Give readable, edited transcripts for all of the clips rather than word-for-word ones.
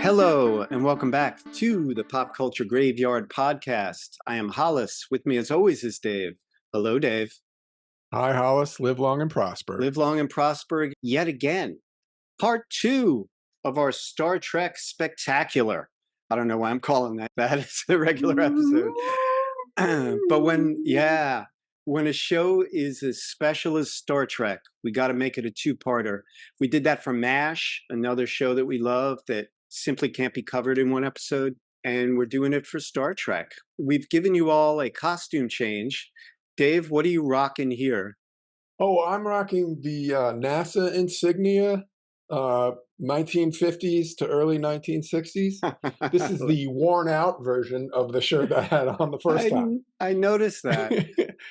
Hello, and welcome back to the Pop Culture Graveyard Podcast. I am Hollis. With me, as always, is Dave. Hello, Dave. Hi, Hollis. Live long and prosper. Live long and prosper yet again. Part 2 of our Star Trek Spectacular. I don't know why I'm calling that. It's a regular episode. But when a show is as special as Star Trek, we got to make it a two-parter. We did that for MASH, another show that we love that simply can't be covered in one episode. And we're doing it for Star Trek. We've given you all a costume change. Dave, what are you rocking here? Oh, I'm rocking the NASA insignia, 1950s to early 1960s. This is the worn out version of the shirt that I had on the first time. I noticed that.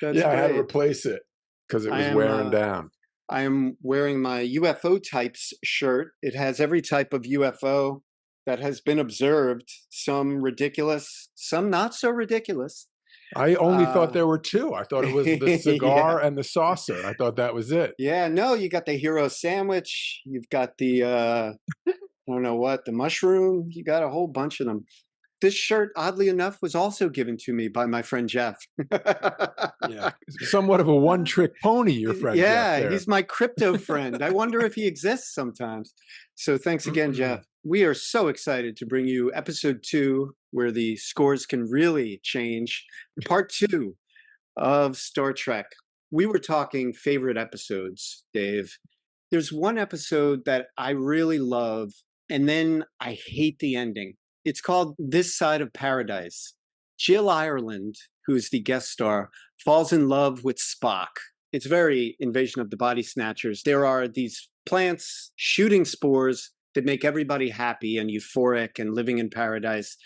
That's I had to great. replace it because it was wearing down. I am wearing my UFO types shirt. It has every type of UFO that has been observed, some ridiculous, some not so ridiculous. I only thought there were two. I thought it was the cigar and the saucer. I thought that was it. Yeah, no, you got the hero sandwich. You've got the, I don't know what, the mushroom. You got a whole bunch of them. This shirt, oddly enough, was also given to me by my friend Jeff. Yeah, somewhat of a one-trick pony, your friend Jeff. Yeah, he's my crypto friend. I wonder if he exists sometimes. So thanks again, Jeff. We are so excited to bring you episode 2, where the scores can really change. Part 2 of Star Trek. We were talking favorite episodes, Dave. There's one episode that I really love, and then I hate the ending. It's called This Side of Paradise. Jill Ireland, who's the guest star, falls in love with Spock. It's very Invasion of the Body Snatchers. There are these plants shooting spores that make everybody happy and euphoric and living in paradise,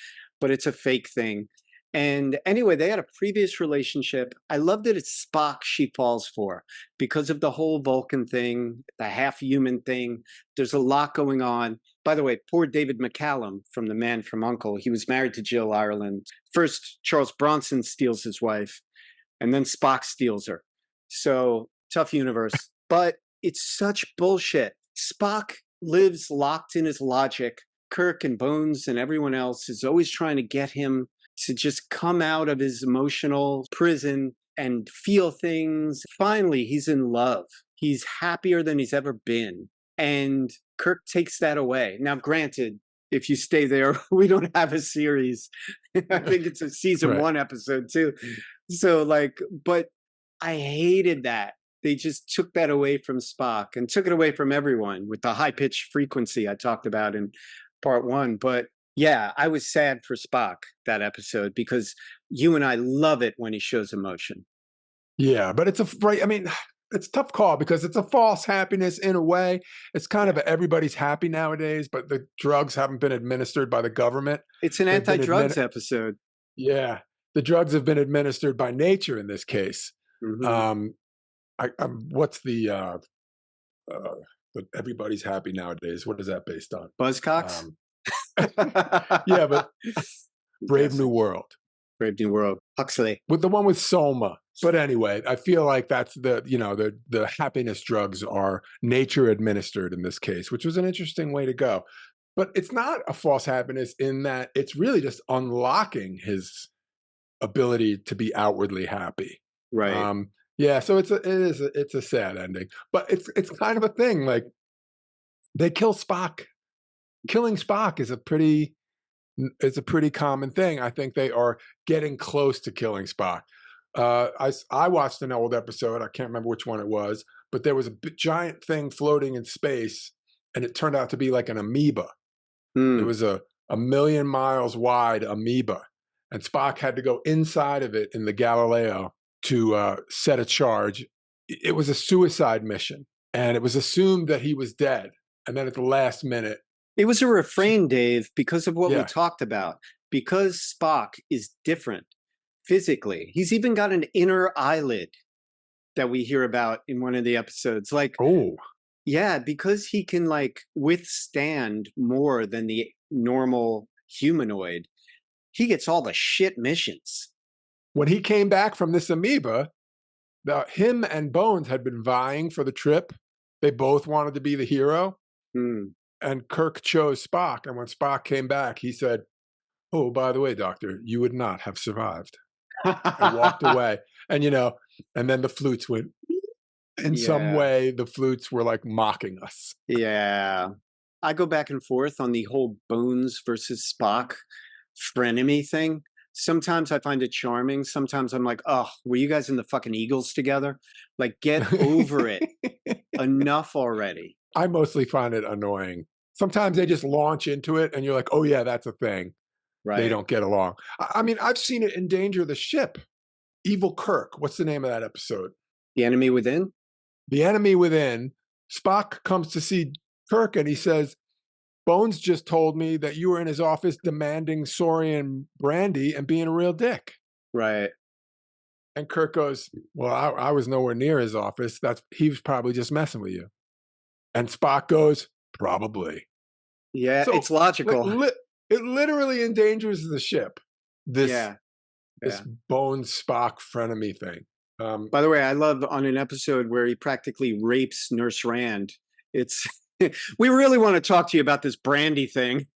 but it's a fake thing. And anyway, they had a previous relationship. I love that it's Spock she falls for because of the whole Vulcan thing, the half-human thing. There's a lot going on. By the way, poor David McCallum from The Man from U.N.C.L.E., he was married to Jill Ireland. First, Charles Bronson steals his wife, and then Spock steals her. So, tough universe. But it's such bullshit. Spock lives locked in his logic. Kirk and Bones and everyone else is always trying to get him to just come out of his emotional prison and feel things. Finally, he's in love. He's happier than he's ever been. And Kirk takes that away. Now, granted, if you stay there, we don't have a series. I think it's a season 1 episode too. So but I hated that. They just took that away from Spock and took it away from everyone with the high-pitched frequency I talked about in part 1. But yeah, I was sad for Spock that episode because you and I love it when he shows emotion. Yeah, but it's it's a tough call because it's a false happiness in a way. It's kind of everybody's happy nowadays, but the drugs haven't been administered by the government. It's an anti-drugs episode. Yeah, the drugs have been administered by nature in this case. Mm-hmm. What's the everybody's happy nowadays? What is that based on? Buzzcocks? Yeah, but Brave New World. Brave New World. Huxley. With the one with Soma. But anyway, I feel like that's the happiness drugs are nature administered in this case, which was an interesting way to go. But it's not a false happiness in that it's really just unlocking his ability to be outwardly happy. Right. Yeah, so it's a sad ending. But it's kind of a thing. Like they kill Spock. Killing Spock is a pretty common thing. I think they are getting close to killing Spock. I watched an old episode. I can't remember which one it was, but there was a giant thing floating in space, and it turned out to be like an amoeba. It was a million miles wide amoeba, and Spock had to go inside of it in the Galileo to set a charge. It was a suicide mission, and it was assumed that he was dead. And then at the last minute, it was a refrain, Dave, because of what we talked about. Because Spock is different physically. He's even got an inner eyelid that we hear about in one of the episodes. Yeah, because he can withstand more than the normal humanoid. He gets all the shit missions. When he came back from this amoeba, him and Bones had been vying for the trip. They both wanted to be the hero. and Kirk chose Spock. And when Spock came back, he said, "Oh, by the way, Doctor, you would not have survived," and walked away. And, and then the flutes went, in some Yeah. way, the flutes were like mocking us. Yeah. I go back and forth on the whole Bones versus Spock frenemy thing. Sometimes I find it charming. Sometimes I'm like, oh, were you guys in the fucking Eagles together? Like, get over it. Enough already. I mostly find it annoying. Sometimes they just launch into it and you're like, oh, yeah, that's a thing. They Right. don't get along. I mean, I've seen it endanger the ship. Evil Kirk. What's the name of that episode? The Enemy Within? The Enemy Within. Spock comes to see Kirk and he says, Bones just told me that you were in his office demanding Saurian brandy and being a real dick. Right. And Kirk goes, well, I was nowhere near his office. He was probably just messing with you. And Spock goes, probably. Yeah, So, it's logical. It literally endangers the ship. This Bones Spock frenemy thing. By the way, I love on an episode where he practically rapes Nurse Rand. It's we really want to talk to you about this brandy thing.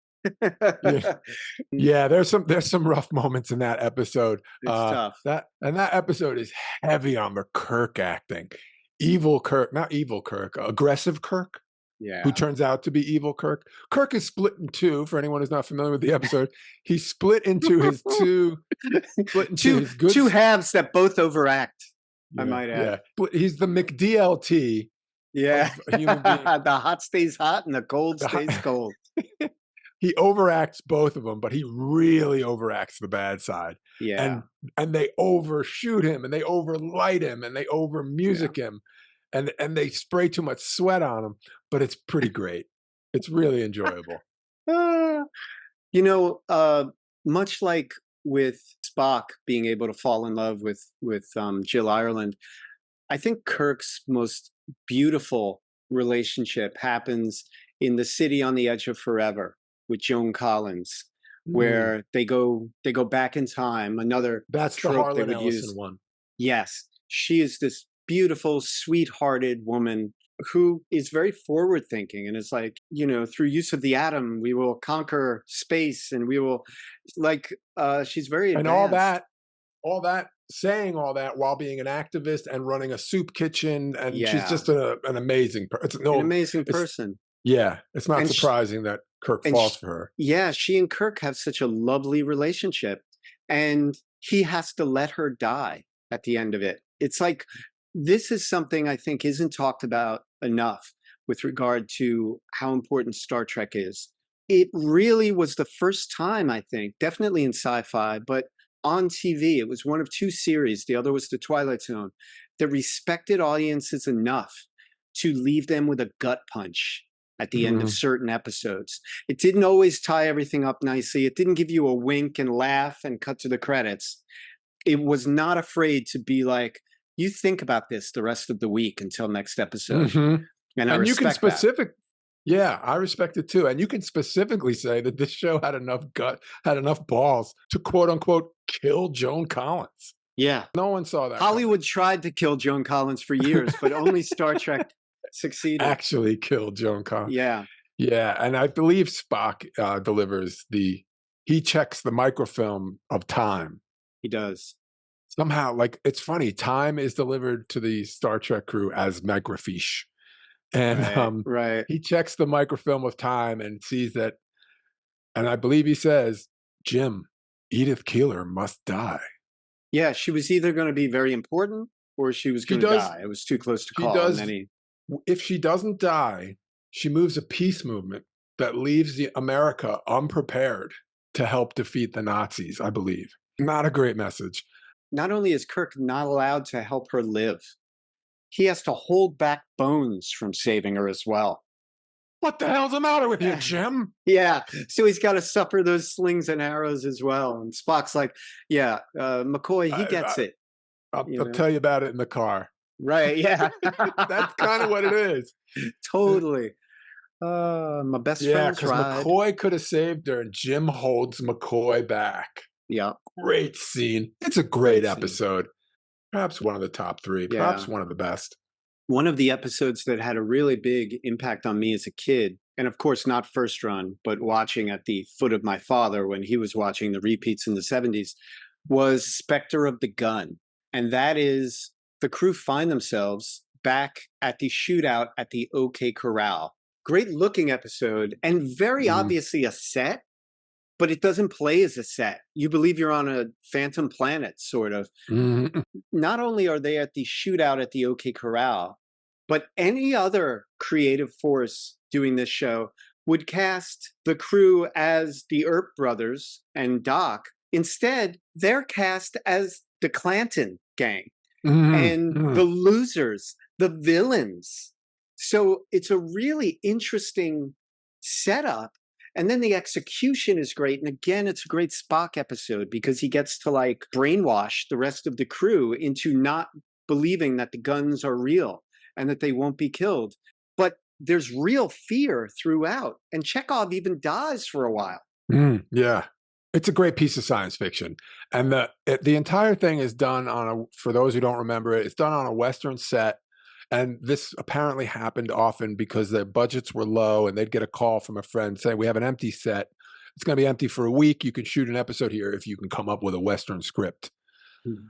Yeah, there's some rough moments in that episode. It's tough. That episode is heavy on the Kirk acting. Evil Kirk, not evil Kirk, aggressive Kirk. Yeah. Who turns out to be evil Kirk. Kirk is split in two, for anyone who's not familiar with the episode. He's split into his two halves that both overact, I might add. Yeah. He's the McDLT. Yeah. The hot stays hot and the cold stays cold. He overacts both of them, but he really overacts the bad side. Yeah. And they overshoot him and they overlight him and they overmusic him. And they spray too much sweat on him, but it's pretty great. It's really enjoyable. Much like with Spock being able to fall in love with Jill Ireland, I think Kirk's most beautiful relationship happens in The City on the Edge of Forever with Joan Collins, where they go back in time. That's the Harlan Ellison one. Yes, she is this beautiful, sweet-hearted woman who is very forward-thinking and is like, through use of the atom, we will conquer space, and we will, she's very advanced. And saying all that while being an activist and running a soup kitchen, and she's just an amazing person. Yeah, it's not surprising that Kirk falls for her. Yeah, she and Kirk have such a lovely relationship, and he has to let her die at the end of it. It's like, this is something I think isn't talked about enough with regard to how important Star Trek is. It really was the first time, I think, definitely in sci-fi, but on TV, it was one of two series, the other was The Twilight Zone, that respected audiences enough to leave them with a gut punch at the end of certain episodes. It didn't always tie everything up nicely. It didn't give you a wink and laugh and cut to the credits. It was not afraid to be like, you think about this the rest of the week until next episode. And I respect that. Yeah, I respect it too. And you can specifically say that this show had enough balls to quote unquote kill Joan Collins. Yeah. No one saw that. Hollywood tried to kill Joan Collins for years, but only Star Trek succeeded. Actually killed Joan Collins. Yeah. Yeah. And I believe Spock delivers he checks the microfilm of time. He does. Somehow, it's funny, time is delivered to the Star Trek crew as microfiche. And he checks the microfilm of time and sees that, and I believe he says, Jim, Edith Keeler must die. Yeah, she was either going to be very important or she was going to die. It was too close to call. If she doesn't die, she moves a peace movement that leaves America unprepared to help defeat the Nazis, I believe. Not a great message. Not only is Kirk not allowed to help her live, he has to hold back Bones from saving her as well. What the hell's the matter with you, Jim? Yeah, so he's got to suffer those slings and arrows as well. And Spock's like, McCoy, he gets it. I'll tell you about it in the car. Right, yeah. That's kind of what it is. Totally. My best friend's ride. Because McCoy could have saved her, and Jim holds McCoy back. Yeah. Great scene. It's a great episode. Perhaps one of the top three. Perhaps one of the best. One of the episodes that had a really big impact on me as a kid, and of course not first run, but watching at the foot of my father when he was watching the repeats in the 70s, was Spectre of the Gun. And that is the crew find themselves back at the shootout at the OK Corral. Great looking episode, and very obviously a set, but it doesn't play as a set. You believe you're on a phantom planet, sort of. Not only are they at the shootout at the OK Corral, but any other creative force doing this show would cast the crew as the Earp brothers and Doc. Instead, they're cast as the Clanton gang and the losers, the villains. So it's a really interesting setup. And then the execution is great. And again, it's a great Spock episode because he gets to like brainwash the rest of the crew into not believing that the guns are real and that they won't be killed. But there's real fear throughout. And Chekhov even dies for a while. Yeah. It's a great piece of science fiction. And the entire thing is done for those who don't remember it, it's done on a Western set. And this apparently happened often because their budgets were low and they'd get a call from a friend saying, we have an empty set. It's going to be empty for a week. You can shoot an episode here if you can come up with a Western script.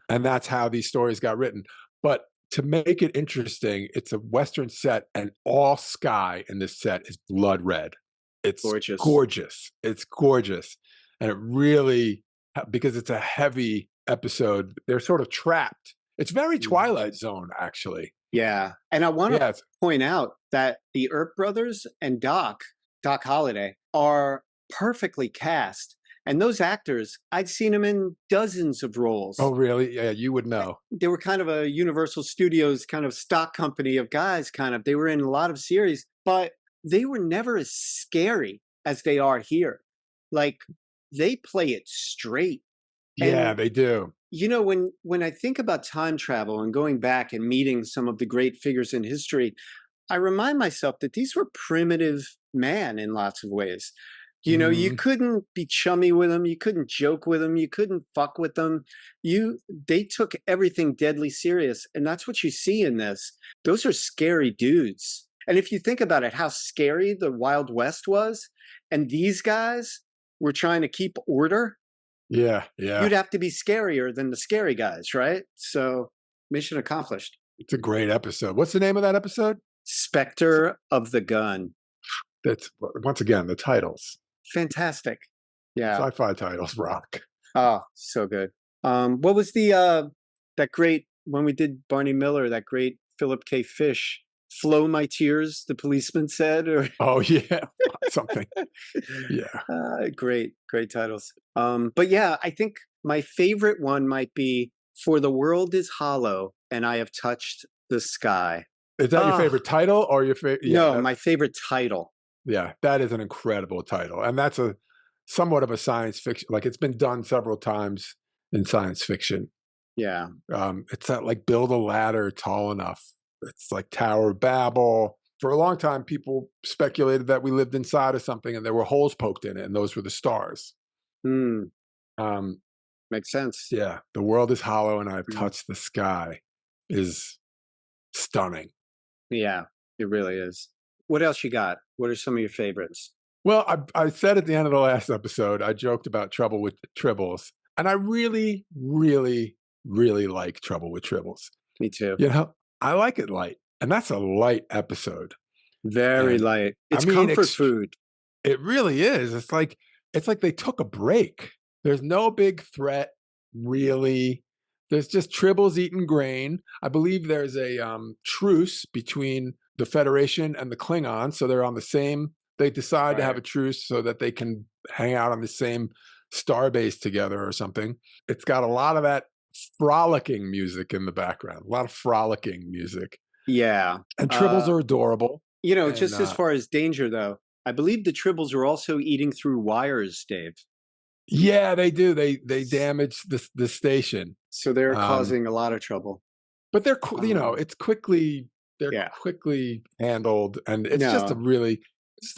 And that's how these stories got written. But to make it interesting, it's a Western set and all sky in this set is blood red. It's gorgeous. It's gorgeous. And it really, because it's a heavy episode, they're sort of trapped. It's very Twilight Zone, actually. Yeah. And I want to point out that the Earp brothers and Doc Holliday, are perfectly cast. And those actors, I'd seen them in dozens of roles. Oh, really? Yeah, you would know. They were kind of a Universal Studios kind of stock company of guys, kind of. They were in a lot of series, but they were never as scary as they are here. Like, they play it straight. Yeah, And they do. you know, when I think about time travel and going back and meeting some of the great figures in history, I remind myself that these were primitive man in lots of ways. You know, you couldn't be chummy with them, you couldn't joke with them, you couldn't fuck with them. They took everything deadly serious, and that's what you see in this. Those are scary dudes. And if you think about it, how scary the Wild West was, and these guys were trying to keep order. Yeah. You'd have to be scarier than the scary guys, right? So, mission accomplished. It's a great episode. What's the name of that episode? Spectre of the Gun. That's, once again, the titles. Fantastic. Yeah. Sci-fi titles rock. Oh, so good. What was the that great, when we did Barney Miller, that great Philip K. Fish, Flow My Tears, the policeman said? Or Oh, yeah. Something. Yeah. Great titles. But yeah, I think my favorite one might be For the World is Hollow and I Have Touched the Sky. Is that your favorite title or your favorite? Yeah, no, my favorite title. Yeah, that is an incredible title. And that's a somewhat of a science fiction. Like, it's been done several times in science fiction. Yeah. It's that, like, build a ladder tall enough. It's like Tower of Babel. For a long time, people speculated that we lived inside of something and there were holes poked in it, and those were the stars. Makes sense. Yeah. The world is hollow and I've touched the sky is stunning. Yeah, it really is. What else you got? What are some of your favorites? Well, I said at the end of the last episode, I joked about Trouble with Tribbles. And I really, really, really like Trouble with Tribbles. Me too. You know, I like it light. And that's a light episode. Very light. It's comfort food. It really is. It's like they took a break. There's no big threat, really. There's just Tribbles eating grain. I believe there's a truce between the Federation and the Klingons. So they're on the same, they decide to have a truce so that they can hang out on the same starbase together or something. It's got a lot of that frolicking music in the background, a lot of frolicking music. Yeah. And Tribbles are adorable. You know, just as far as danger, though, I believe the Tribbles are also eating through wires, Dave. Yeah, they do. They damage the station. So they're causing a lot of trouble. But they're, you know, it's quickly, quickly handled. And it's just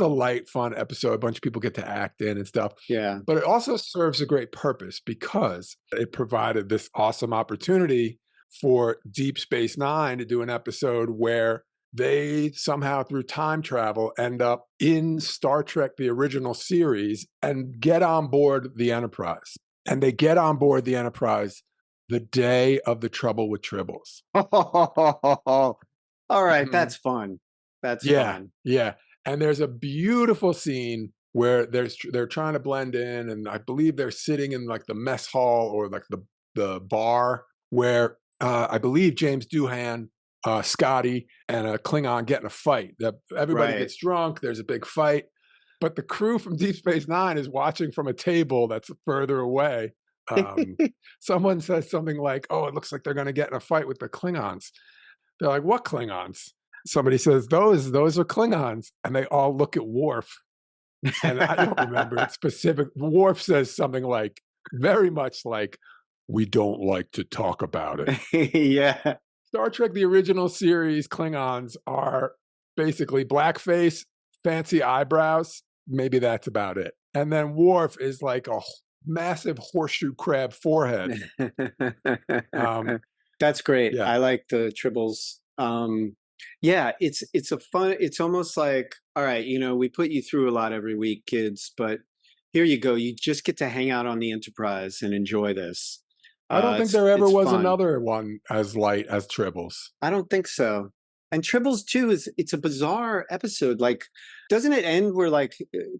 a light, fun episode. A bunch of people get to act in and stuff. Yeah. But it also serves a great purpose because it provided this awesome opportunity for Deep Space Nine to do an episode where they somehow through time travel end up in Star Trek, the original series, and get on board the Enterprise. And they get on board the Enterprise the day of the Trouble with Tribbles. All right, Mhm. that's fun. That's Yeah, fun. yeah, and there's a beautiful scene where they're trying to blend in, and I believe they're sitting in, like, the mess hall or, like, the bar where, I believe James Doohan, Scotty, and a Klingon get in a fight. Everybody Right. gets drunk, there's a big fight, but the crew from Deep Space Nine is watching from a table that's further away. Um, Someone says something like, "Oh, it looks like they're gonna get in a fight with the Klingons." They're like, "What Klingons?" Somebody says, "Those are Klingons," and they all look at Worf, and I don't remember it specific. Worf says something like, very much like, "We don't like to talk about it." Yeah. Star Trek, the original series, Klingons are basically blackface, fancy eyebrows. Maybe that's about it. And then Worf is like a massive horseshoe crab forehead. Um, That's great. yeah, I like the tribbles. Yeah, it's a fun. It's almost like, all right, we put you through a lot every week, kids, but here you go. You just get to hang out on the Enterprise and enjoy this. I don't think It's there ever it's was fun. another one as light as Tribbles. I don't think so. And Tribbles too it's a bizarre episode. Like, doesn't it end where like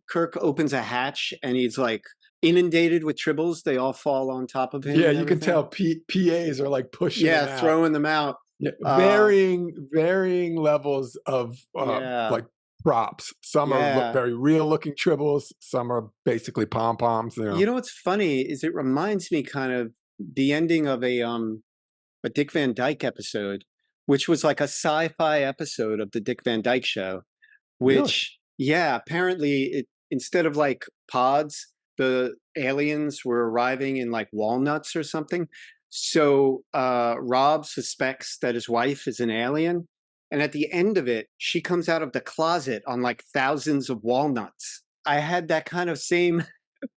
Kirk opens a hatch and he's like inundated with Tribbles? They all fall on top of him Yeah, and you can everything. tell PAs are like pushing Yeah, him out. throwing them out. Yeah, Uh, varying levels of yeah, like props. Some are look yeah. very real looking tribbles. Some are basically pom poms. You You know. know what's funny is it reminds me kind of the ending of a Dick Van Dyke episode, which was like a sci-fi episode of the Dick Van Dyke Show. Really? Which, yeah, apparently instead of like pods, the aliens were arriving in like walnuts or something. So Rob suspects that his wife is an alien. And at the end of it, she comes out of the closet on like thousands of walnuts. I had that kind of same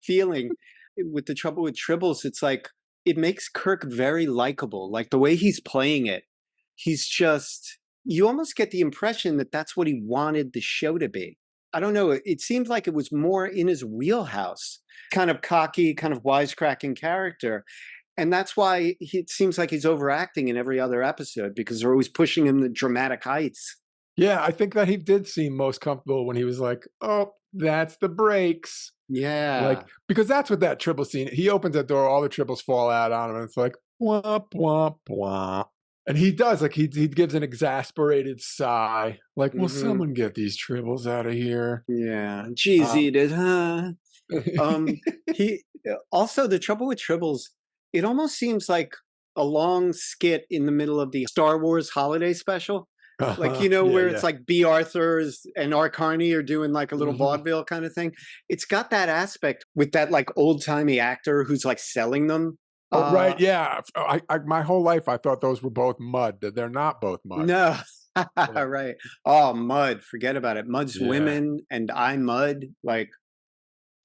feeling with the Trouble with Tribbles. It's like it makes Kirk very likable. Like the way he's playing it, he's just, you almost get the impression that that's what he wanted the show to be. I don't know. It seemed like it was more in his wheelhouse, kind of cocky, kind of wisecracking character. And that's why it seems like he's overacting in every other episode because they're always pushing him to dramatic heights. Yeah, I think that he did seem most comfortable when he was like, "Oh, that's the brakes." Like Yeah. because that's what that tribble scene. He opens that door, all the tribbles fall out on him, and it's like womp womp womp. And he does like he gives an exasperated sigh, like, "Will Hmm. someone get these tribbles out of here?" Yeah. Cheese Um, eat it, huh? Um, he also the Trouble with Tribbles. It almost seems like a long skit in the middle of the Star Wars holiday special, like yeah, where it's yeah. like B. Arthur's and R. Carney are doing like a little Mhm. vaudeville kind of thing. It's got that aspect with that like old timey actor who's like selling them. Oh, Uh, right, yeah. I my whole life I thought those were both mud. That they're not both mud. no, Yeah, right? Oh, Mud, forget about it. Mud's yeah, Women and I Mud, like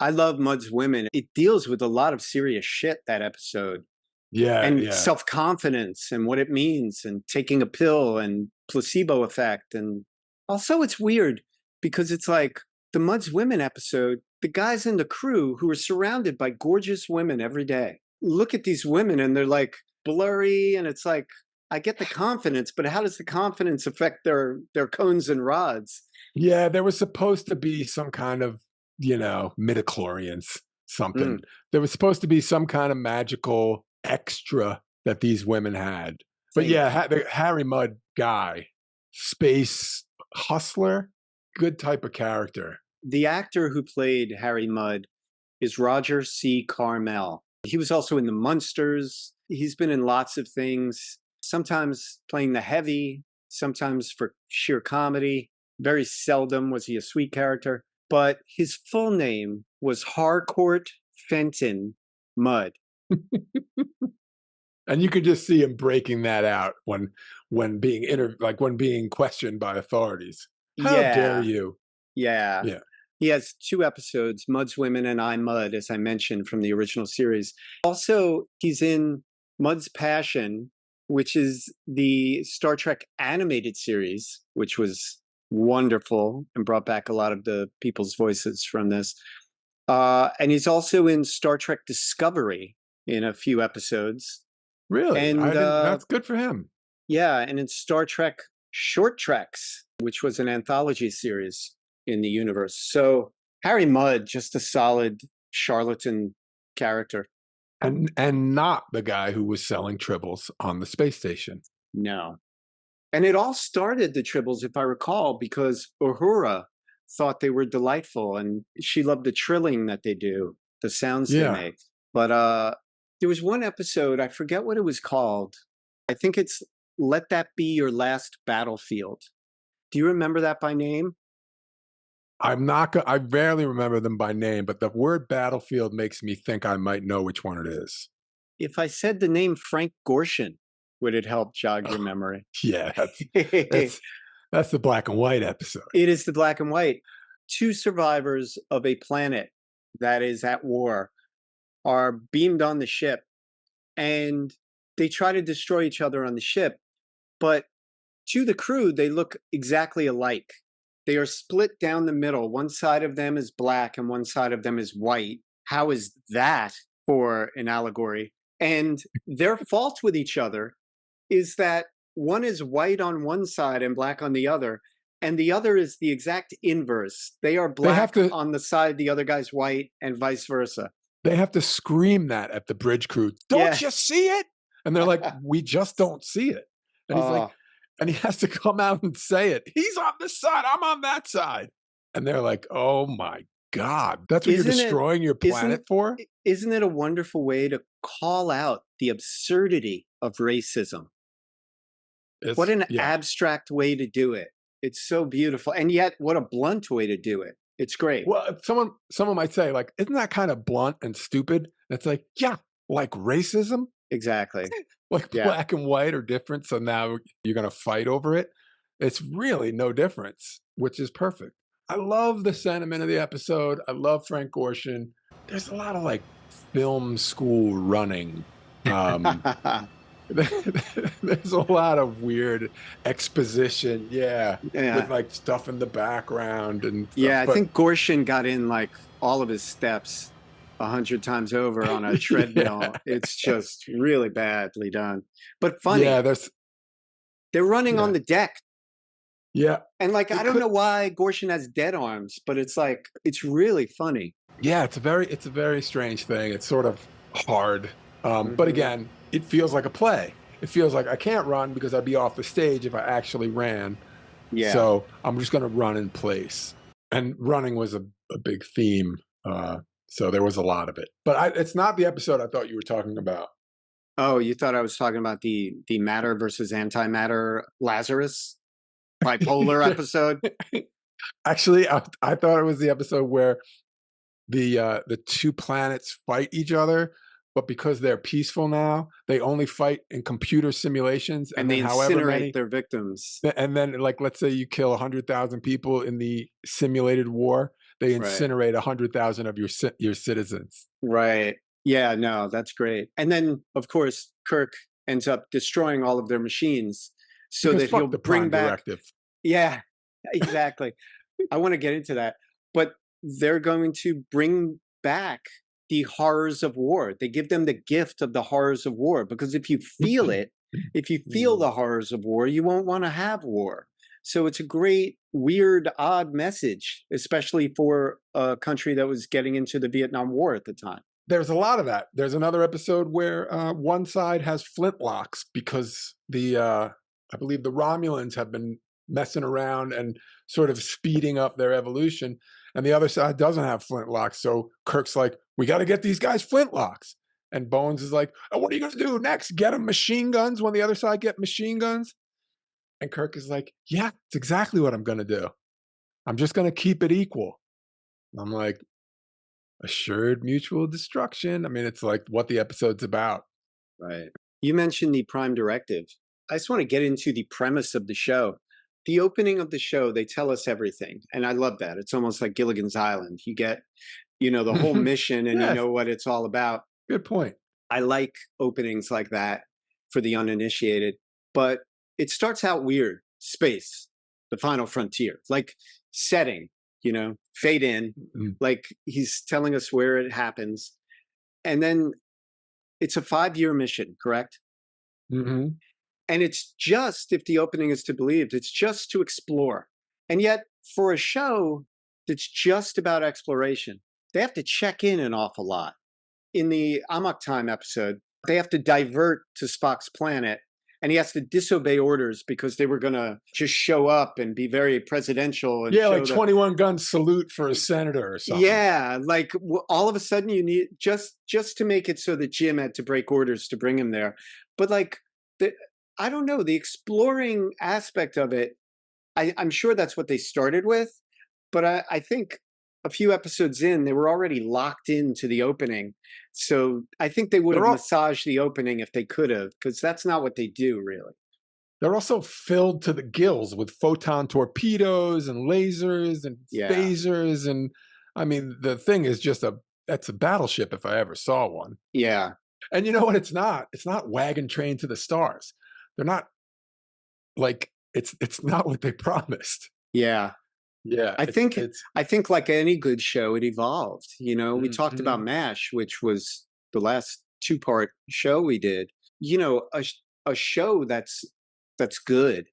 I love Mud's Women. It deals with a lot of serious shit, that episode, yeah, and yeah. self-confidence and what it means and taking a pill and placebo effect. And also it's weird because it's like the Mud's Women episode, the guys in the crew who are surrounded by gorgeous women every day look at these women and they're like blurry, and it's like I get the confidence, but how does the confidence affect their cones and rods? Yeah, there was supposed to be some kind of, midichlorians, something. Mm, There was supposed to be some kind of magical extra that these women had. But think yeah, the Harry Mudd guy, space hustler, good type of character. the actor who played Harry Mudd is Roger C. Carmel. He was also in the Munsters. He's been in lots of things, sometimes playing the heavy, sometimes for sheer comedy. Very seldom was he a sweet character. But his full name was Harcourt Fenton Mudd. And you could just see him breaking that out when being like when being questioned by authorities. How dare Yeah, you? yeah. Yeah. He has two episodes, Mud's Women and I Mud, as I mentioned from the original series. Also, he's in Mud's Passion, which is the Star Trek animated series, which was wonderful and brought back a lot of the people's voices from this. And he's also in Star Trek Discovery in a few episodes. Really? And That's good for him. yeah, and in Star Trek Short Treks, which was an anthology series in the universe. So Harry Mudd, just a solid charlatan character. And not the guy who was selling tribbles on the space station. No. And it all started, the tribbles, if I recall, because Uhura thought they were delightful and she loved the trilling that they do, the sounds they make. But there was one episode, I forget what it was called. I think it's Let That Be Your Last Battlefield. Do you remember that by name? I barely remember them by name, but the word battlefield makes me think I might know which one it is. If I said the name Frank Gorshin, would it help jog your memory? Yeah, that's the black and white episode. It is the black and white. Two survivors of a planet that is at war are beamed on the ship, and they try to destroy each other on the ship. But to the crew, they look exactly alike. They are split down the middle. One side of them is black and one side of them is white. How is that for an allegory? And their fault with each other is that one is white on one side and black on the other, and the other is the exact inverse. They are black on the side the other guy's white, and vice versa. They have to scream that at the bridge crew. Don't you see it? And they're like, we just don't see it. And he's like, and he has to come out and say it. He's on this side. I'm on that side. And they're like, oh my God, that's what you're destroying your planet for? Isn't it a wonderful way to call out the absurdity of racism? What an abstract way to do it. It's so beautiful. And yet, what a blunt way to do it. It's great. Well, someone might say, like, isn't that kind of blunt and stupid? It's like, yeah, like racism? Exactly. Like black and white are different, so now you're going to fight over it? It's really no difference, which is perfect. I love the sentiment of the episode. I love Frank Gorshin. There's a lot of like film school running. There's a lot of weird exposition, with like stuff in the background and stuff. I think Gorshin got in like all of his steps 100 times over on a treadmill. It's just really badly done, but funny. They're running on the deck. And like I don't know why Gorshin has dead arms, but it's like it's really funny. It's a very strange thing. It's sort of hard, but again, it feels like a play. It feels like I can't run because I'd be off the stage if I actually ran. So I'm just going to run in place. And running was a big theme. So there was a lot of it. But it's not the episode I thought you were talking about. Oh, you thought I was talking about the matter versus antimatter Lazarus bipolar episode? Actually, I thought it was the episode where the two planets fight each other, but because they're peaceful now, they only fight in computer simulations, and they incinerate their victims. And then, like, let's say you kill 100,000 people in the simulated war, they incinerate 100,000 of your citizens. Right. Yeah. No, that's great. And then, of course, Kirk ends up destroying all of their machines so that he'll bring back. Directive. Yeah. Exactly. I want to get into that, but they're going to bring back the horrors of war. They give them the gift of the horrors of war, because if you feel it, if you feel the horrors of war, you won't want to have war. So it's a great, weird, odd message, especially for a country that was getting into the Vietnam War at the time. There's a lot of that. There's another episode where one side has flintlocks because I believe the Romulans have been messing around and sort of speeding up their evolution, and the other side doesn't have flintlocks. So Kirk's like, we got to get these guys flintlocks. And Bones is like, oh, what are you going to do next? Get them machine guns when the other side get machine guns? And Kirk is like, yeah, it's exactly what I'm going to do. I'm just going to keep it equal. I'm like, assured mutual destruction. I mean, it's like what the episode's about. Right. You mentioned the Prime Directive. I just want to get into the premise of the show. The opening of the show, they tell us everything. And I love that. It's almost like Gilligan's Island. You get, the whole mission and you know what it's all about. Good point. I like openings like that. for the uninitiated, but it starts out weird. Space, the final frontier, like setting, fade in, Mm. like he's telling us where it happens. And then it's a 5-year mission, correct? Mm-hmm. And it's just, if the opening is to be believed, it's just to explore. And yet, for a show that's just about exploration, they have to check in an awful lot. In the Amok Time episode, they have to divert to Spock's planet, and he has to disobey orders because they were going to just show up and be very presidential. And Yeah, like 21 gun salute for a senator or something. Yeah, like all of a sudden you need just to make it so that Jim had to break orders to bring him there. But like, I don't know, the exploring aspect of it, I'm sure that's what they started with, but I think a few episodes in, they were already locked into the opening. So I think they would have massaged the opening if they could have, because that's not what they do, really. They're also filled to the gills with photon torpedoes and lasers and phasers. And I mean, the thing is that's a battleship if I ever saw one. Yeah. And you know what? It's not wagon train to the stars. They're not like, it's not what they promised. Yeah. Yeah. I think like any good show, it evolved. We talked about Mm-hmm. MASH, which was the last 2-part show we did. A show that's good,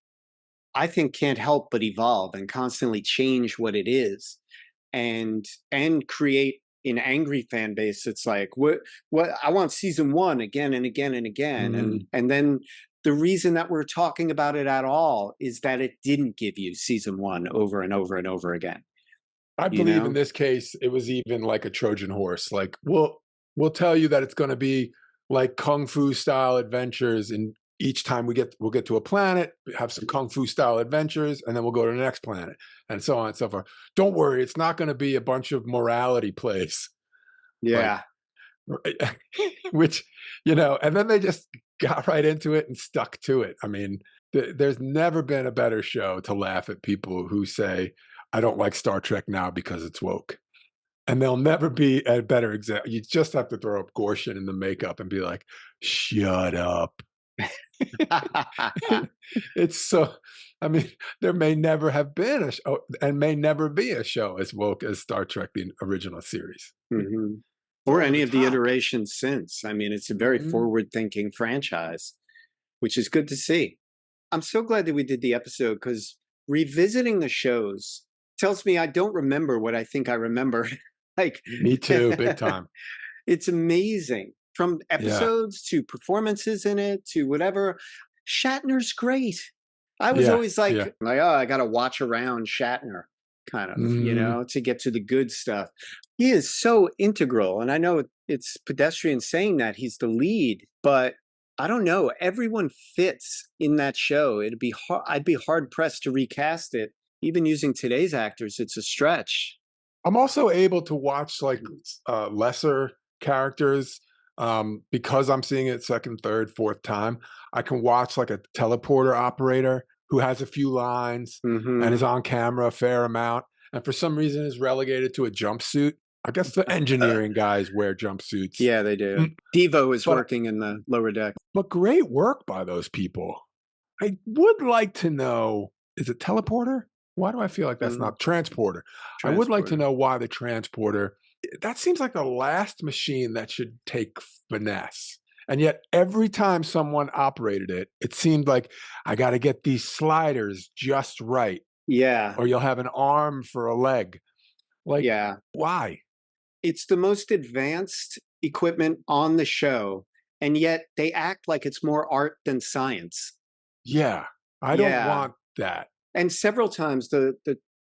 I think, can't help but evolve and constantly change what it is, and create an angry fan base. It's like, what I want season 1 again and again and again. Mm-hmm. And then the reason that we're talking about it at all is that it didn't give you season 1 over and over and over again. I believe in this case, it was even like a Trojan horse. Like, we'll tell you that it's going to be like Kung Fu style adventures, and each time we'll get to a planet, have some Kung Fu style adventures, and then we'll go to the next planet, and so on and so forth. Don't worry, it's not going to be a bunch of morality plays. Yeah. Which, and then they just got right into it and stuck to it. I mean, there's never been a better show to laugh at people who say, I don't like Star Trek now because it's woke. And there'll never be a better example. You just have to throw up Gorshin in the makeup and be like, shut up. It's so, I mean, there may never have been a show, and may never be a show as woke as Star Trek, the original series. Mm-hmm. Or any of the iterations since. I mean, it's a very forward-thinking franchise, which is good to see. I'm so glad that we did the episode, because revisiting the shows tells me I don't remember what I think I remember. Like, me too, big time. It's amazing. From episodes to performances in it to whatever. Shatner's great. I was always like, oh, I got to watch around Shatner, kind of, to get to the good stuff. He is so integral. And I know it's pedestrian saying that he's the lead, but I don't know. Everyone fits in that show. I'd be hard pressed to recast it. Even using today's actors, it's a stretch. I'm also able to watch like lesser characters because I'm seeing it second, third, fourth time. I can watch like a teleporter operator who has a few lines and is on camera a fair amount, and for some reason is relegated to a jumpsuit. I guess the engineering guys wear jumpsuits. Yeah, they do. Devo is working in the lower deck. But great work by those people. I would like to know, is it teleporter? Why do I feel like that's not transporter? I would like to know why the transporter, that seems like the last machine that should take finesse. And yet every time someone operated it, it seemed like I got to get these sliders just right. Yeah. Or you'll have an arm for a leg. Like, why? It's the most advanced equipment on the show, and yet they act like it's more art than science. Yeah. I don't want that. And several times the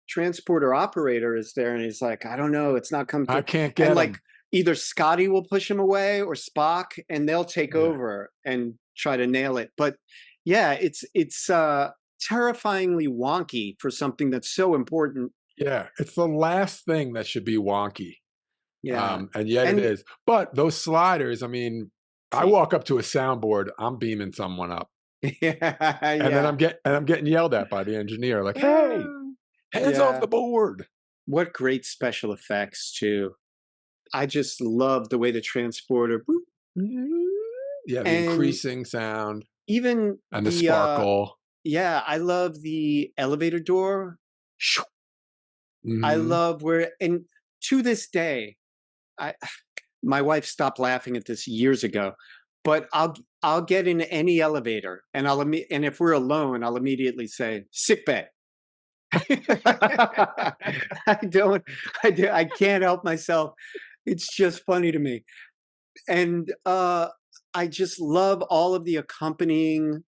transporter operator is there and he's like, I don't know, it's not coming through. I can't get him. Like either Scotty will push him away or Spock, and they'll take over and try to nail it. But it's terrifyingly wonky for something that's so important. Yeah, it's the last thing that should be wonky. Yeah. And yet it is. But those sliders, I mean, I walk up to a soundboard, I'm beaming someone up. And then I'm getting yelled at by the engineer, like, hey, hands off the board. What great special effects too. I just love the way the transporter Yeah, the And increasing sound even and the sparkle. yeah, I love the elevator door. I Mhm. love where, and to this day, I my wife stopped laughing at this years ago, but I'll get in any elevator and and if we're alone, I'll immediately say sick bay. I don't, I can't help myself. It's just funny to me. And I just love all of the accompanying,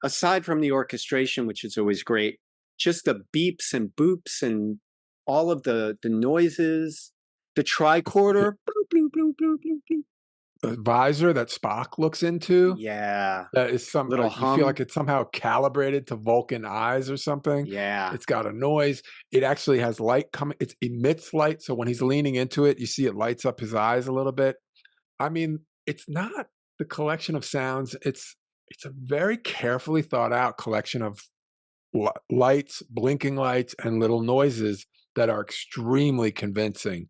aside from the orchestration, which is always great, just the beeps and boops and all of the noises, the tricorder. Bloop, bloop, bloop, bloop, bloop, bloop. The visor that Spock looks into, Yeah, that is little you feel hum. like it's somehow calibrated to Vulcan eyes or something. Yeah. It's got a noise. It actually has light coming, it emits light, so when he's leaning into it, you see it lights up his eyes a little bit. I mean, it's not the collection of sounds, it's a very carefully thought out collection of lights, blinking lights, and little noises that are extremely convincing.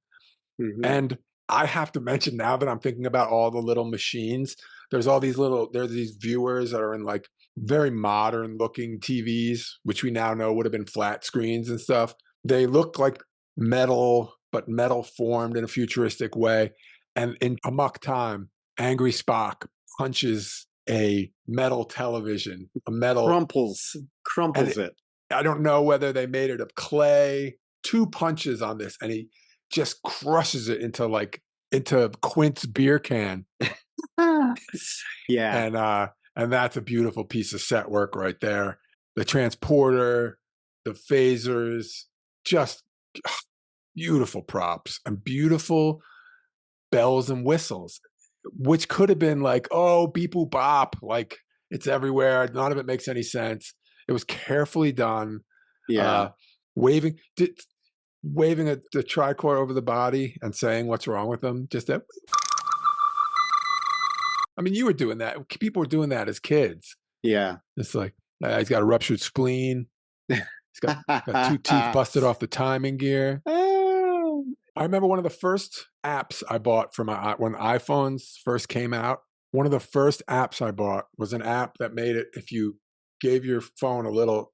Hmm. And I have to mention, now that I'm thinking about all the little machines, there's these viewers that are in like very modern looking TVs, which we now know would have been flat screens and stuff. They look like metal, but metal formed in a futuristic way. And in amok time, Angry Spock punches a metal television, a metal, Crumples, and crumples it. I don't know whether they made it of clay. Two punches on this, and he just crushes it into Quint's beer can, Ah. Yeah. and that's a beautiful piece of set work right there. The transporter, the phasers, just beautiful props and beautiful bells and whistles, which could have been like, oh, beep boop bop, like it's everywhere. None of it makes any sense. It was carefully done. Yeah. Uh, waving, waving the tricorder over the body and saying what's wrong with them. Just that. I mean, you were doing that. People were doing that as kids. Yeah. It's like he's got a ruptured spleen. Got two teeth busted off the timing gear. Oh. I remember one of the first apps I bought for when iPhones first came out. One of the first apps I bought was an app that made it, if you gave your phone a little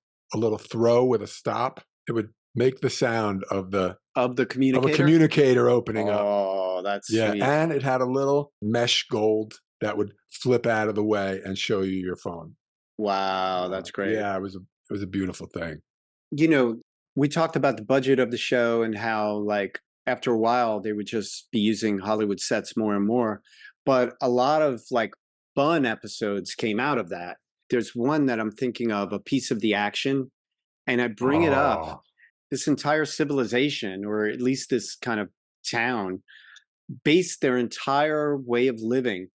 throw with a stop, it would make the sound Of the of a communicator? communicator opening up. Oh, that's Yeah, sweet. and it had a little mesh gold that would flip out of the way and show you your phone. Wow, that's great. Yeah, it was a beautiful thing. You know, we talked about the budget of the show and how, like, after a while, they would just be using Hollywood sets more and more. But a lot of like fun episodes came out of that. There's one that I'm thinking of, A Piece of the Action, and I bring it up. Oh, This entire civilization, or at least this kind of town, based their entire way of living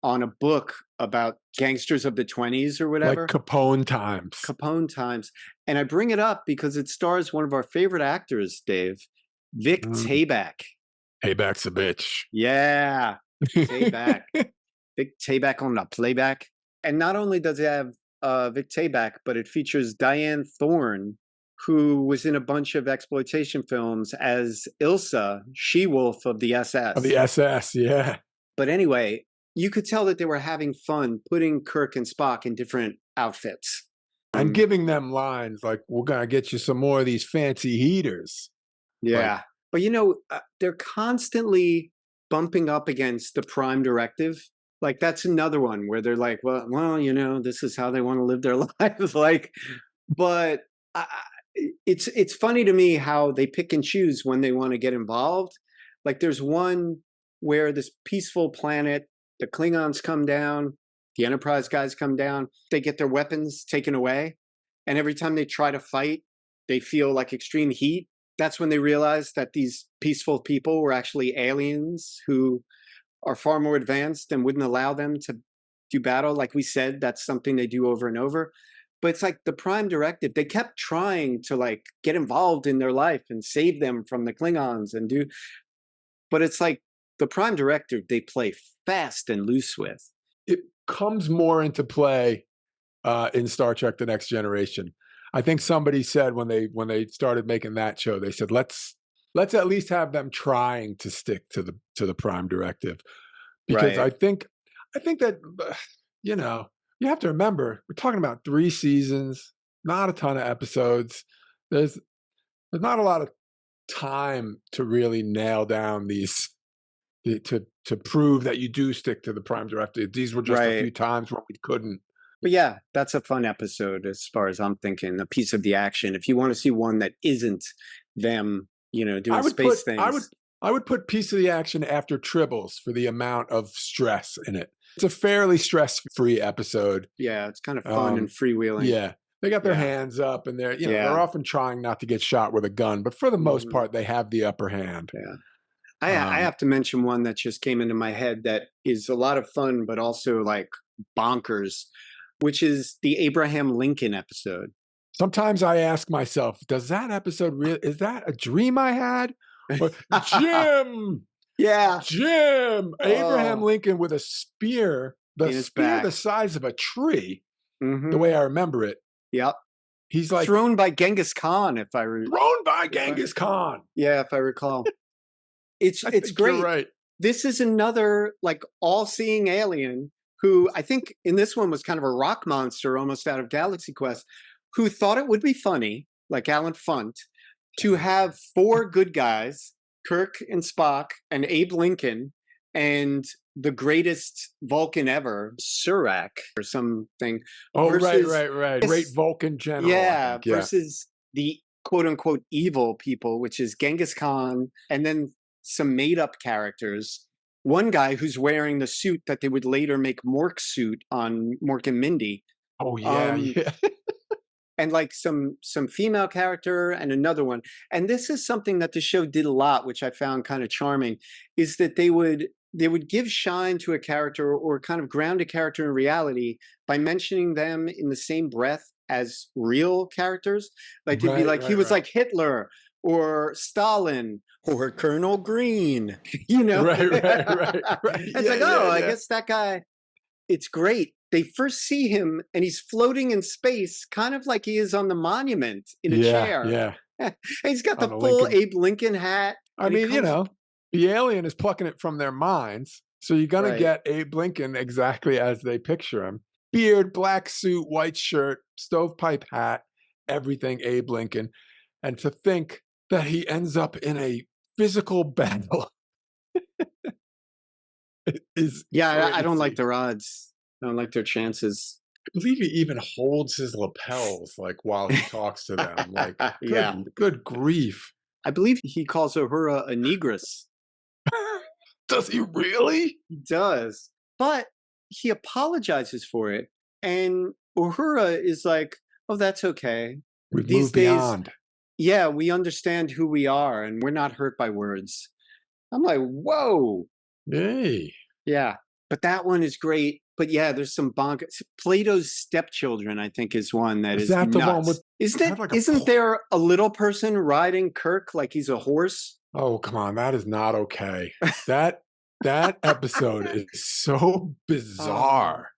on a book about gangsters of the 20s or like whatever, Capone times. Capone times. And I bring it up because it stars one of our favorite actors, Dave, Vic Mm, Tayback. payback's a bitch. Yeah, Tayback. Vic Tayback on the playback. And not only does it have Vic Tayback, but it features Diane Thorne, who was in a bunch of exploitation films as Ilsa, she-wolf of the Of the SS. SS, yeah. But anyway, you could tell that they were having fun putting Kirk and Spock in different outfits. And giving them lines like, we're going to get you some more of these fancy heaters. Like, Yeah. But they're constantly bumping up against the Prime Directive. Like that's another one where they're like, this is how they want to live their lives. Like, but it's funny to me how they pick and choose when they want to get involved. Like there's one where this peaceful planet, the Klingons come down, the Enterprise guys come down, they get their weapons taken away, and every time they try to fight, they feel like extreme heat. That's when they realize that these peaceful people were actually aliens who are far more advanced and wouldn't allow them to do battle. Like we said, that's something they do over and over. But it's like the Prime Directive, they kept trying to like get involved in their life and save them from the Klingons and do, but it's like the Prime Directive they play fast and loose with. it comes more into play in Star Trek: The Next Generation. I think somebody said when they started making that show, they said let's at least have them trying to stick to the Prime Directive, because Right. I think that, you know, you have to remember, we're talking about 3 seasons, not a ton of episodes. There's not a lot of time to really nail down to prove that you do stick to the prime directive. These were just a Right. few times where we couldn't. But yeah, that's a fun episode as far as I'm thinking. A piece of the action. If you want to see one that isn't them, doing space things. I would put piece of the action after Tribbles for the amount of stress in it. It's a fairly stress-free episode. Yeah, it's kind of fun and freewheeling. Yeah. They got their hands up and they're often trying not to get shot with a gun, but for the most part, they have the upper hand. Yeah. I have to mention one that just came into my head that is a lot of fun, but also like bonkers, which is the Abraham Lincoln episode. Sometimes I ask myself, does that episode is that a dream I had? Or, Jim! Yeah. Jim! Abraham Lincoln with a spear, the size of a tree, the way I remember it. Yep. He's like thrown by Genghis Khan, thrown by Genghis Khan. Yeah, if I recall. It's great. You're right. This is another like all-seeing alien who I think in this one was kind of a rock monster almost out of Galaxy Quest, who thought it would be funny, like Alan Funt, to have 4 good guys, Kirk and Spock and Abe Lincoln, and the greatest Vulcan ever, Surak or something. Oh, right. Great Vulcan general. Yeah, versus the quote-unquote evil people, which is Genghis Khan, and then some made-up characters. One guy who's wearing the suit that they would later make Mork's suit on Mork and Mindy. Oh, yeah. And like some female character and another one. And this is something that the show did a lot, which I found kind of charming, is that they would give shine to a character or kind of ground a character in reality by mentioning them in the same breath as real characters. Like it'd be like he was like Hitler or Stalin or Colonel Green, Right. It's I guess that guy, it's great. They first see him and he's floating in space, kind of like he is on the monument in a chair. Yeah. And he's got the full Abe Lincoln hat. I mean, the alien is plucking it from their minds. So you're going to get Abe Lincoln exactly as they picture him. Beard, black suit, white shirt, stovepipe hat, everything Abe Lincoln. And to think that he ends up in a physical battle is I don't like their odds. I don't like their chances. I believe he even holds his lapels like while he talks to them. Like, good grief. I believe he calls Uhura a negress. Does he really? He does. But he apologizes for it. And Uhura is like, oh, that's okay. We've moved beyond. Yeah, we understand who we are and we're not hurt by words. I'm like, whoa. Hey. Yeah. But that one is great. But yeah, there's some bonkers. Plato's Stepchildren, I think, is one that is that nuts. The one with? Isn't there a little person riding Kirk like he's a horse? Oh, come on, that is not okay. That episode is so bizarre.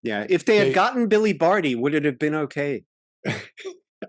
Yeah, if they had gotten Billy Barty, would it have been okay?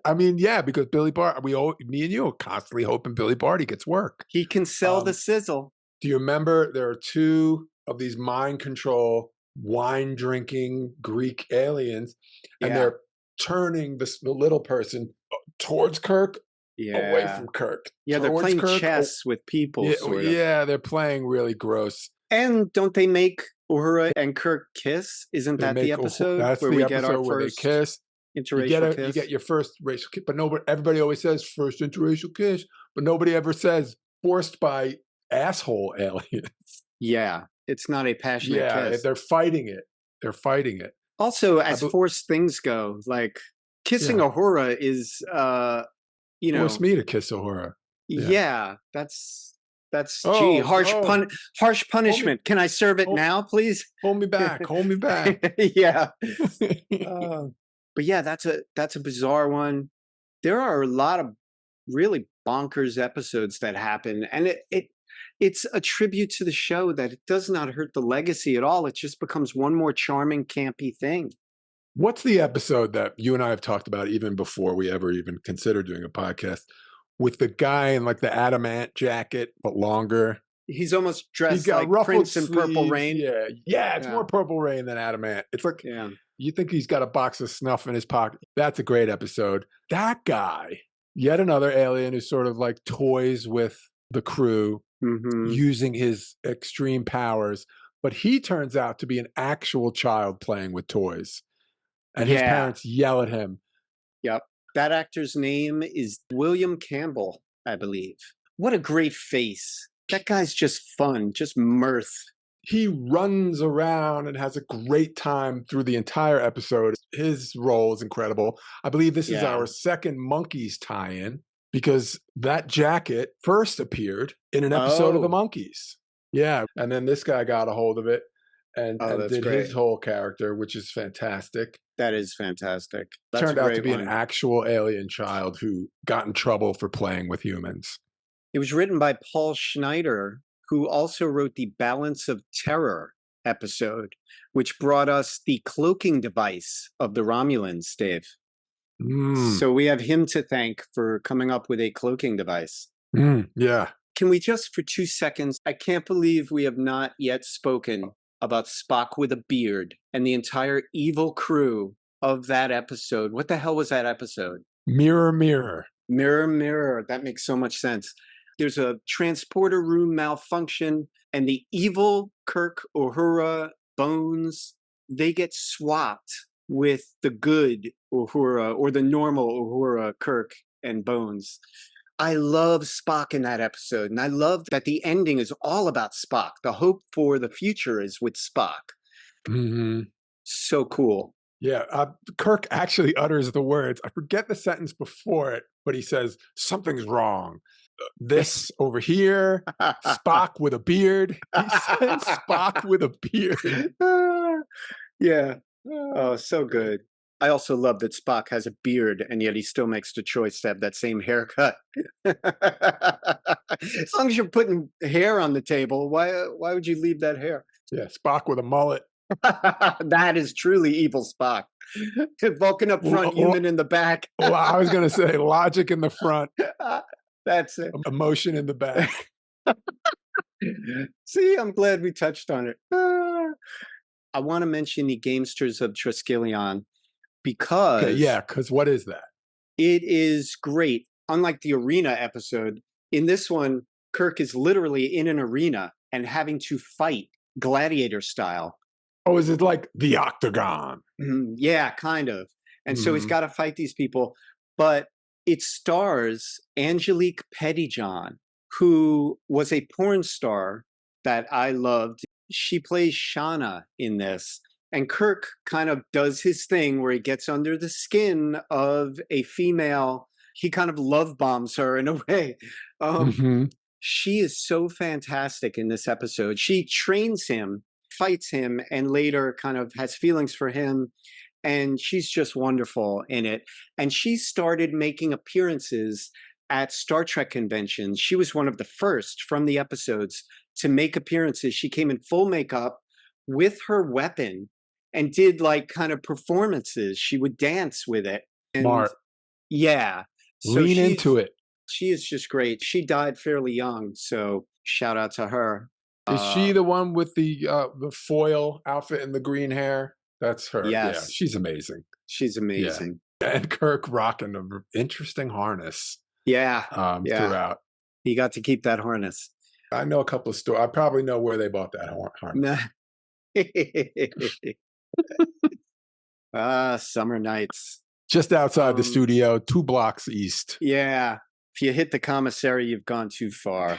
I mean, yeah, because Billy Barty, me and you are constantly hoping Billy Barty gets work. He can sell the sizzle. Do you remember there are 2 of these mind control, wine drinking Greek aliens, and they're turning the little person towards Kirk, away from Kirk. Yeah, they're playing chess with people. Yeah, they're playing really gross. And don't they make Uhura and Kirk kiss? Isn't that the episode where we get our first kiss? Interracial kiss. You get your first racial kiss, but everybody always says first interracial kiss, but nobody ever says forced by asshole aliens. Yeah, it's not a passionate kiss. They're fighting it. Also, as forced things go, like kissing Uhura is, Force me to kiss Uhura. Yeah, that's harsh punishment. Can I serve it now, please? Hold me back. Yeah. But yeah, that's a bizarre one. There are a lot of really bonkers episodes that happen, and it's a tribute to the show that it does not hurt the legacy at all. It just becomes one more charming, campy thing. What's the episode that you and I have talked about even before we ever even considered doing a podcast, with the guy in like the adamant jacket, but longer? He's almost He's dressed got like ruffled Prince in Purple sleeves. Rain. Yeah. Yeah, it's Yeah. more Purple Rain than Adamant. It's like Yeah. you think he's got a box of snuff in his pocket. That's a great episode. That guy, yet another alien who sort of like toys with the crew Hmm. using his extreme powers, but he turns out to be an actual child playing with toys. And his Yeah. parents yell at him. Yep. That actor's name is William Campbell, I believe. What a great face. That guy's just fun, just mirth. He runs around and has a great time through the entire episode. His role is incredible. I believe this is Yeah. our second Monkeys tie-in because that jacket first appeared in an episode of the Oh, Monkeys. Yeah. And then this guy got a hold of it and that's did great. his whole character, which is fantastic. That is fantastic. That's Turned a out to great be one. an actual alien child who got in trouble for playing with humans. It was written by Paul Schneider, who also wrote the Balance of Terror episode, which brought us the cloaking device of the Romulans, Dave. So we have him to thank for coming up with a cloaking device. Yeah. Can we just for 2 seconds, I can't believe we have not yet spoken about Spock with a beard and the entire evil crew of that episode. What the hell was that episode? Mirror, mirror. Mirror, mirror. That makes so much sense. There's a transporter room malfunction, and the evil Kirk, Uhura, Bones, they get swapped with the good Uhura or the normal Uhura, Kirk, and Bones. I love Spock in that episode, and I love that the ending is all about Spock. The hope for the future is with Spock. Mm-hmm. So cool. Yeah, Kirk actually utters the words. I forget the sentence before it, but he says, something's wrong. This over here, Spock with a beard. He says Spock with a beard. Yeah. Oh, so good. I also love that Spock has a beard, and yet he still makes the choice to have that same haircut. As long as you're putting hair on the table, why would you leave that hair? Yeah, Spock with a mullet. That is truly evil Spock. Vulcan up front, human in the back. Well, I was going to say logic in the front, That's it. emotion in the back. See, I'm glad we touched on it. I want to mention the Gamesters of Triskelion because Okay, yeah, because what is that? it is great. Unlike the arena episode, in this one, Kirk is literally in an arena and having to fight gladiator style. Oh, is it like the Octagon? Yeah, kind of. And so he's got to fight these people. But it stars Angelique Pettyjohn, who was a porn star that I loved. She plays Shauna in this. And Kirk kind of does his thing where he gets under the skin of a female. He kind of love bombs her in a way. She is so fantastic in this episode. She trains him, fights him, and later kind of has feelings for him. And she's just wonderful in it. And she started making appearances at Star Trek conventions. She was one of the first from the episodes to make appearances. She came in full makeup with her weapon and did like kind of performances. She would dance with it. And Smart. yeah. So Lean into it. She is just great. She died fairly young. So shout out to her. Is she the one with the foil outfit and the green hair? That's her. Yes. Yeah, she's amazing. She's amazing. Yeah. And Kirk rocking an interesting harness. Yeah. Throughout. He got to keep that harness. I know a couple of stores. I probably know where they bought that harness. Summer nights. Just outside the studio, 2 blocks east. Yeah. If you hit the commissary, you've gone too far.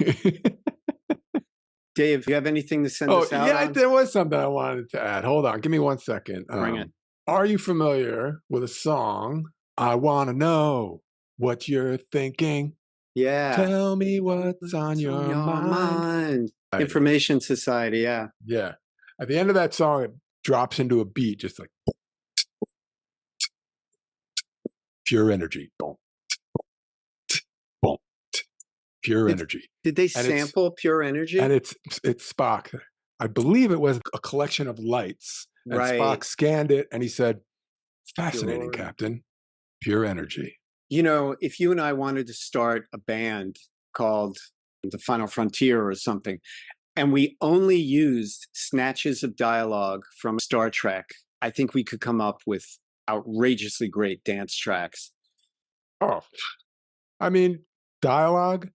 Dave, do you have anything to send us out on? There was something I wanted to add. Hold on. Give me 1 second. Bring it. Are you familiar with a song, I Want to Know What You're Thinking? Yeah. Tell me what's on your mind. Information Society, yeah. Yeah. At the end of that song, it drops into a beat, just like pure energy. Boom. Boom. Pure energy. Did they sample Pure Energy? And it's Spock. I believe it was a collection of lights. And Spock scanned it and he said, fascinating, Captain. Pure energy. You know, if you and I wanted to start a band called The Final Frontier or something, and we only used snatches of dialogue from Star Trek, I think we could come up with outrageously great dance tracks. Oh, I mean, dialogue,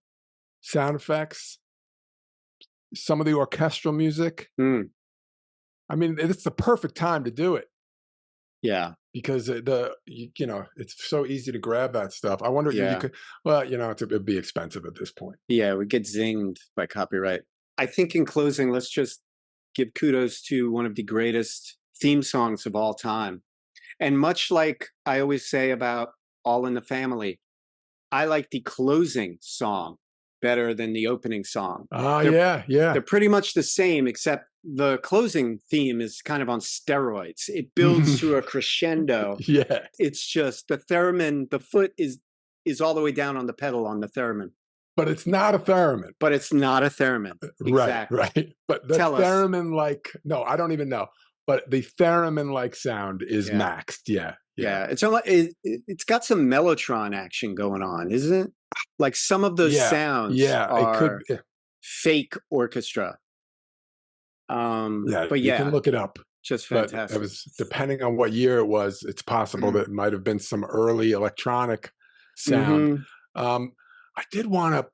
sound effects, some of the orchestral music. Mm, I mean, it's the perfect time to do it yeah, because it's so easy to grab that stuff. I wonder if you yeah, could. Well, it'd be expensive at this point. yeah. We get zinged by copyright. I think in closing, let's just give kudos to one of the greatest theme songs of all time. And much like I always say about All in the Family, I like the closing song better than the opening song. Yeah. They're pretty much the same, except the closing theme is kind of on steroids. It builds to a crescendo. Yeah. It's just the theremin, the foot is all the way down on the pedal on the theremin. But it's not a theremin. But it's not a theremin. Exactly. Right. But the Tell us. theremin, no, I don't even know. But the theremin-like sound is maxed. Yeah. Yeah. It's got some Mellotron action going on, isn't it? Like some of those sounds are it could, fake orchestra. But you can look it up. Just fantastic. But it was, depending on what year it was, it's possible that it might have been some early electronic sound. I did want to.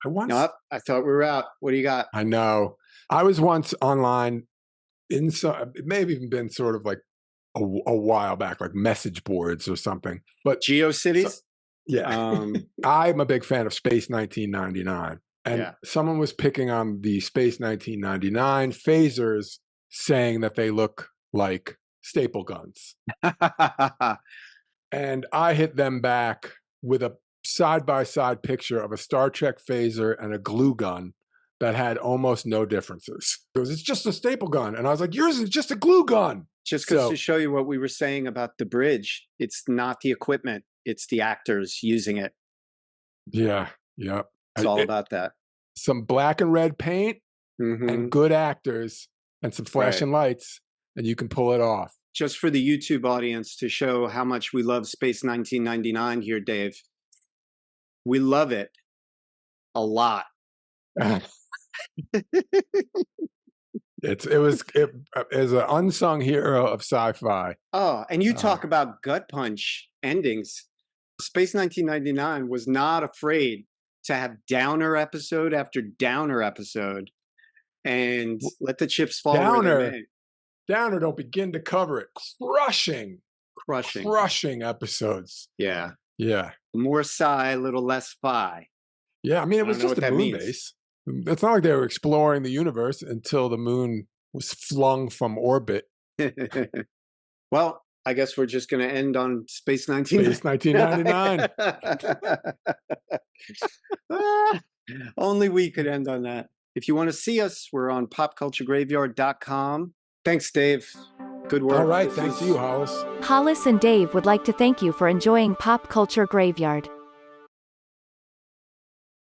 Nope, I thought we were out. What do you got? I know. I was once online it may have even been sort of like a while back, like message boards or something. But GeoCities? I'm a big fan of Space 1999. And someone was picking on the Space 1999 phasers, saying that they look like staple guns. And I hit them back with a side-by-side picture of a Star Trek phaser and a glue gun that had almost no differences. It was, it's just a staple gun. And I was like, yours is just a glue gun. Just to show you what we were saying about the bridge, it's not the equipment, it's the actors using it. Yeah. It's all about that. Some black and red paint and good actors and some flashing lights, and you can pull it off. Just for the YouTube audience to show how much we love Space 1999 here, Dave. We love it a lot. It is an unsung hero of sci-fi. Oh, and you talk about gut punch endings. Space 1999 was not afraid to have downer episode after downer episode and let the chips fall where they may. Downer don't begin to cover it. Crushing episodes. Yeah. More sci, little less fi. Yeah, I mean, it was just a moon base. It's not like they were exploring the universe until the moon was flung from orbit. Well, I guess we're just going to end on Space 1999. Only we could end on that. If you want to see us, we're on popculturegraveyard.com. Thanks, Dave. Good work. All right. Thanks to you, Hollis. Hollis and Dave would like to thank you for enjoying Pop Culture Graveyard.